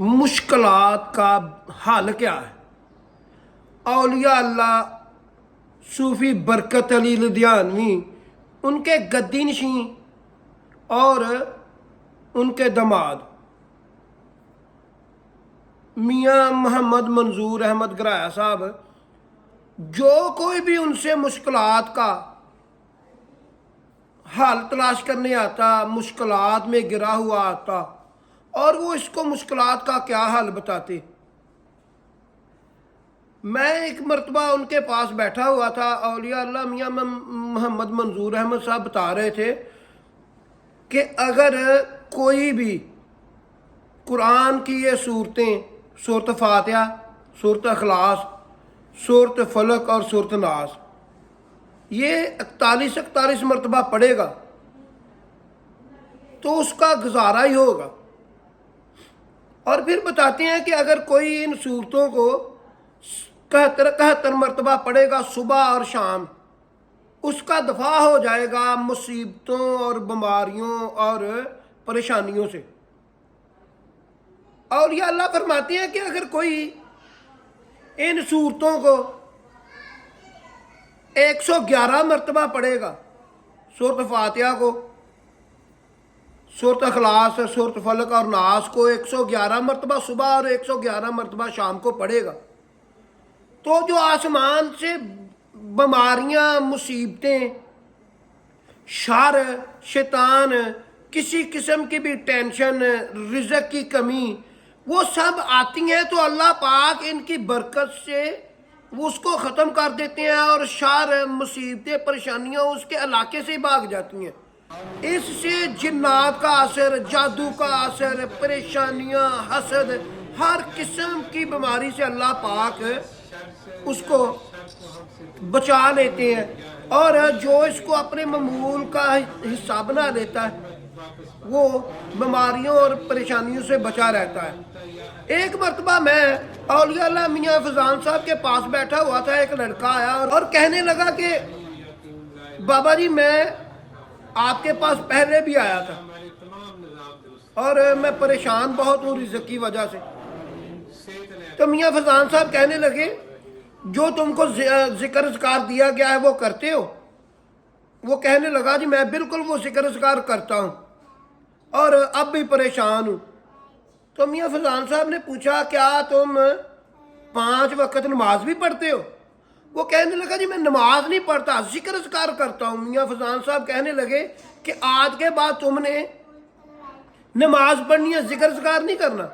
मुश्किलात का हल क्या है। औलिया अल्लाह सूफ़ी बरकत अली लुधियानवी, उनके गद्दी नशीं और उनके दमाद मियाँ मोहम्मद मंजूर अहमद गराया साहब, जो कोई भी उनसे मुश्किलात का हल तलाश करने आता, मुश्किलात में गिरा हुआ आता और वो इसको मुश्किलात का क्या हल बताते। मैं एक मरतबा उनके पास बैठा हुआ था, औलिया अल्लाह मियाँ मोहम्मद मंजूर अहमद साहब बता रहे थे कि अगर कोई भी कुरान की ये सूरतें, सूरत फातिहा, सूरत अखलास, सूरत फलक और सूरत नास, ये 41 मरतबा पढ़ेगा तो उसका गुजारा ही होगा। और फिर बताते हैं कि अगर कोई इन सूरतों को 71 मरतबा पढ़ेगा सुबह और शाम, उसका दफा हो जाएगा मुसीबतों और बीमारियों और परेशानियों से। और ये अल्लाह फरमाते हैं कि अगर कोई इन सूरतों को 111 मरतबा पढ़ेगा, सूरत फातिहा को, सूरत अखलास, सूरत फलक और नास को 111 मरतबा सुबह और 111 मरतबा शाम को पढ़ेगा, तो जो आसमान से बीमारियां, मुसीबतें, शर, शैतान, किसी किस्म की भी टेंशन, रिज़्क़ की कमी, वो सब आती हैं तो अल्लाह पाक इनकी बरकत से वो उसको ख़त्म कर देते हैं और शर, मुसीबतें, परेशानियां उसके इलाके से भाग जाती हैं। इससे जिन्नात का असर, जादू का असर, परेशानियां, हसद, हर किस्म की बीमारी से अल्लाह पाक उसको बचा लेते हैं। और जो इसको अपने मामूल का हिस्सा बना लेता है वो बीमारियों और परेशानियों से बचा रहता है। एक मरतबा मैं औलिया अल्लाह मियाँ फजान साहब के पास बैठा हुआ था, एक लड़का आया और कहने लगा कि बाबा जी मैं आपके पास पहले भी आया था और मैं परेशान बहुत हूँ रिज़्क़ की वजह से। तो मियाँ फजान साहब कहने लगे जो तुमको जिक्र अज़कार दिया गया है वो करते हो। वो कहने लगा जी मैं बिल्कुल वो जिक्र अज़कार करता हूँ और अब भी परेशान हूँ। तो मियाँ फजान साहब ने पूछा क्या तुम 5 वक्त नमाज भी पढ़ते हो। वो कहने लगा जी मैं नमाज नहीं पढ़ता, जिक्र अज़कार करता हूँ। मियाँ फजान साहब कहने लगे कि आज के बाद तुमने नमाज पढ़नी है, जिक्र अज़कार नहीं करना।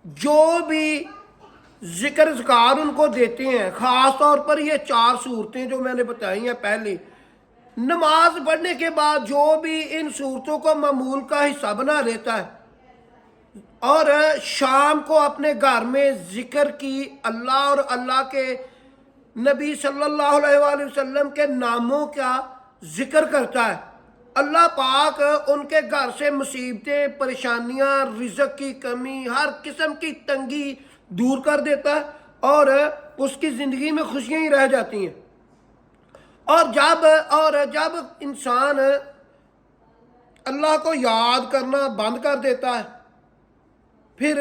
जो भी जिक्र अज़कार उनको देते हैं, ख़ास तौर पर ये 4 सूरतें जो मैंने बताई हैं पहले, नमाज पढ़ने के बाद जो भी इन सूरतों को मामूल का हिस्सा बना लेता है और शाम को अपने घर में जिक्र की, अल्लाह और अल्लाह के नबी सल्लल्लाहु अलैहि वसल्लम के नामों का जिक्र करता है, अल्लाह पाक उनके घर से मुसीबतें, परेशानियां, रिज़्क़ की कमी, हर किस्म की तंगी दूर कर देता है और उसकी ज़िंदगी में खुशियाँ ही रह जाती हैं। और जब इंसान अल्लाह को याद करना बंद कर देता है, फिर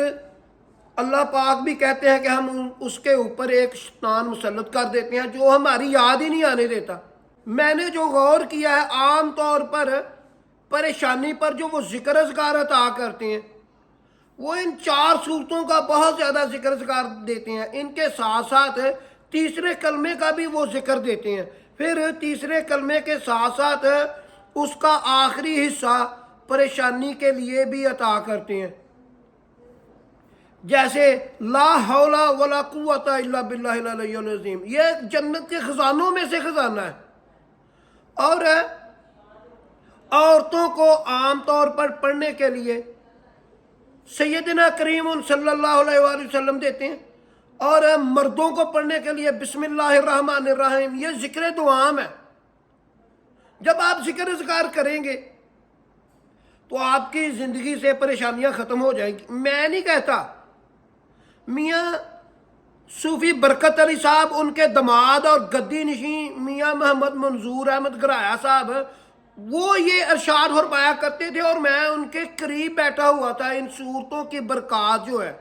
अल्लाह पाक भी कहते हैं कि हम उसके ऊपर एक शैतान मुसल्लत कर देते हैं जो हमारी याद ही नहीं आने देता। मैंने जो गौर किया है, आम तौर पर परेशानी पर जो वो जिक्र अज़कार अता करते हैं वो इन 4 सूरतों का बहुत ज़्यादा जिक्र अज़कार देते हैं। इनके साथ साथ तीसरे कलमे का भी वो जिक्र देते हैं। फिर तीसरे कलमे के साथ साथ उसका आखिरी हिस्सा परेशानी के लिए भी अता करते हैं, जैसे ला हौला वला कुव्वता इल्ला बिल्लाहिल अलिय्यिल अज़ीम। ये जन्नत के खजानों में से खजाना है। और औरतों को आम तौर पर पढ़ने के लिए सैयदना करीम सल्लल्लाहु अलैहि वसल्लम देते हैं और मर्दों को पढ़ने के लिए बिस्मिल्लाहिर्रहमानिर्रहीम, ये जिक्र दुआम है। जब आप जिक्र अज़कार करेंगे तो आपकी ज़िंदगी से परेशानियां ख़त्म हो जाएंगी। मैं नहीं कहता, मियाँ सूफ़ी बरकत अली साहब, उनके दमाद और गद्दी नशीं मियाँ मोहम्मद मंजूर अहमद गराया साहब, وہ یہ ارشاد فرمایا کرتے تھے اور میں ان کے قریب بیٹھا ہوا تھا. ان صورتوں کی برکات جو ہے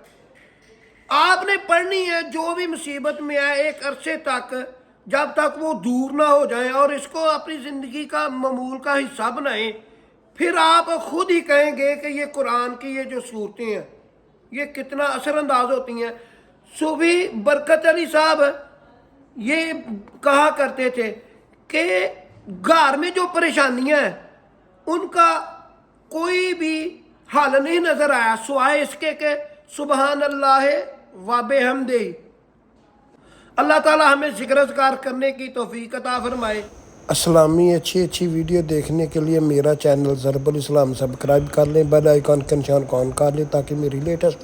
آپ نے پڑھنی ہے. جو بھی مصیبت میں آئے ایک عرصے تک جب تک وہ دور نہ ہو جائیں اور اس کو اپنی زندگی کا معمول کا حصہ بنائیں, پھر آپ خود ہی کہیں گے کہ یہ قرآن کی یہ جو صورتیں ہیں یہ کتنا اثر انداز ہوتی ہیں. صوفی برکت علی صاحب یہ کہا کرتے تھے کہ گھر میں جو پریشانیاں ہیں ان کا کوئی بھی حل نہیں نظر آیا سوائے اس کے کہ سبحان اللہ و بحمدہ. اللہ تعالی ہمیں ذکر اذکار کرنے کی توفیق عطا فرمائے. اسلامی اچھی ویڈیو دیکھنے کے لیے میرا چینل ضرب الاسلام سبسکرائب کر لیں, بیل آئیکن کا نشان کو آن کر لیں تاکہ میری لیٹسٹ